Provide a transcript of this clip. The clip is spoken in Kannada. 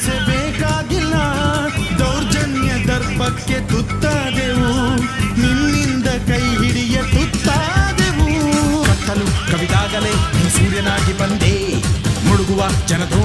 ಹಿಂಸೆ ಬೇಕಾಗಿಲ್ಲ, ದೌರ್ಜನ್ಯ ದರ್ಪಕ್ಕೆ ತುತ್ತಾದೆವು, ನಿನ್ನಿಂದ ಕೈ ಹಿಡಿಯ ತುತ್ತಾದೆವು. ಕತ್ತಲು ಕವಿದಾಗಲೇ ನೀ ಸೂರ್ಯನಾಗಿ ಬಂದೆ, ಮುಳುಗುವ ಜನದೋ